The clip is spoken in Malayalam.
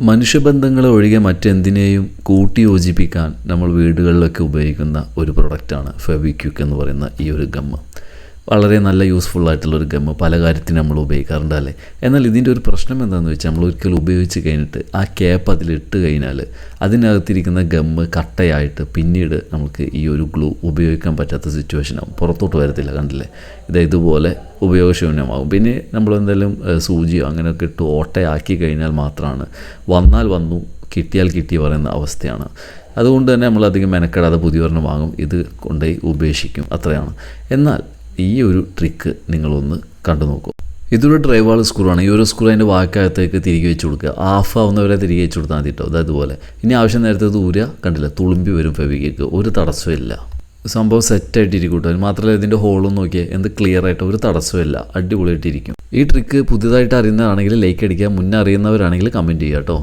മനുഷ്യബന്ധങ്ങളെ ഒഴികെ മറ്റെന്തിനേയും കൂട്ടിയോജിപ്പിക്കാൻ നമ്മൾ വീടുകളിലൊക്കെ ഉപയോഗിക്കുന്ന ഒരു പ്രൊഡക്റ്റാണ് ഫെവിക്വിക്ക് എന്ന് പറയുന്ന ഈ ഒരു ഗമ്മ്. വളരെ നല്ല യൂസ്ഫുൾ ആയിട്ടുള്ളൊരു ഗമ്മ്, പല കാര്യത്തിനും നമ്മൾ ഉപയോഗിക്കാറുണ്ട് അല്ലേ. എന്നാൽ ഇതിൻ്റെ ഒരു പ്രശ്നം എന്താണെന്ന് വെച്ചാൽ, നമ്മൾ ഒരിക്കലും ഉപയോഗിച്ച് കഴിഞ്ഞിട്ട് ആ ക്യാപ്പ് അതിലിട്ട് കഴിഞ്ഞാൽ അതിനകത്തിരിക്കുന്ന ഗമ്മ് കട്ടയായിട്ട് പിന്നീട് നമുക്ക് ഈ ഒരു ഗ്ലൂ ഉപയോഗിക്കാൻ പറ്റാത്ത സിറ്റുവേഷനാകും. പുറത്തോട്ട് വരത്തില്ല, കണ്ടില്ലേ, ഇതുപോലെ ഉപയോഗശൂന്യമാകും. പിന്നെ നമ്മൾ എന്തെങ്കിലും സൂചിയോ അങ്ങനെയൊക്കെ ഇട്ട് ഓട്ടയാക്കി കഴിഞ്ഞാൽ മാത്രമാണ് വന്നാൽ വന്നു കിട്ടിയാൽ കിട്ടി പറയുന്ന അവസ്ഥയാണ്. അതുകൊണ്ട് തന്നെ നമ്മളധികം മെനക്കെടാതെ പുതിയൊരെണ്ണം വാങ്ങും, ഇത് കൊണ്ടുപോയി ഉപേക്ഷിക്കും, അത്രയാണ്. എന്നാൽ ഈ ഒരു ട്രിക്ക് നിങ്ങളൊന്ന് കണ്ടു നോക്കൂ. ഇതൊരു ഡ്രൈവാൾ സ്ക്രൂ ആണ്. ഈ ഒരു സ്ക്രൂ അതിൻ്റെ വാക്കകത്തേക്ക് തിരികെ വെച്ച് കൊടുക്കുക. ഹാഫ് ആവുന്നവരെ തിരികെ വെച്ച് കൊടുത്താൽ മതി കേട്ടോ. അതുപോലെ ഇനി ആവശ്യം നേരത്തെ ദൂരെ കണ്ടില്ല, തുളുമ്പി വരും ഫെവിക്വിക്ക്, ഒരു തടസ്സമില്ല. സംഭവം സെറ്റായിട്ടിരിക്കും കേട്ടോ. മാത്രമല്ല ഇതിൻ്റെ ഹോളും നോക്കിയാൽ എന്ത് ക്ലിയർ ആയിട്ട്, ഒരു തടസ്സമില്ല, അടിപൊളിയായിട്ടിരിക്കും. ഈ ട്രിക്ക് പുതിയതായിട്ട് അറിയുന്നതാണെങ്കിൽ ലൈക്ക് അടിക്കുക, മുന്നേ അറിയുന്നവരാണെങ്കിൽ കമൻറ്റ് ചെയ്യുക കേട്ടോ.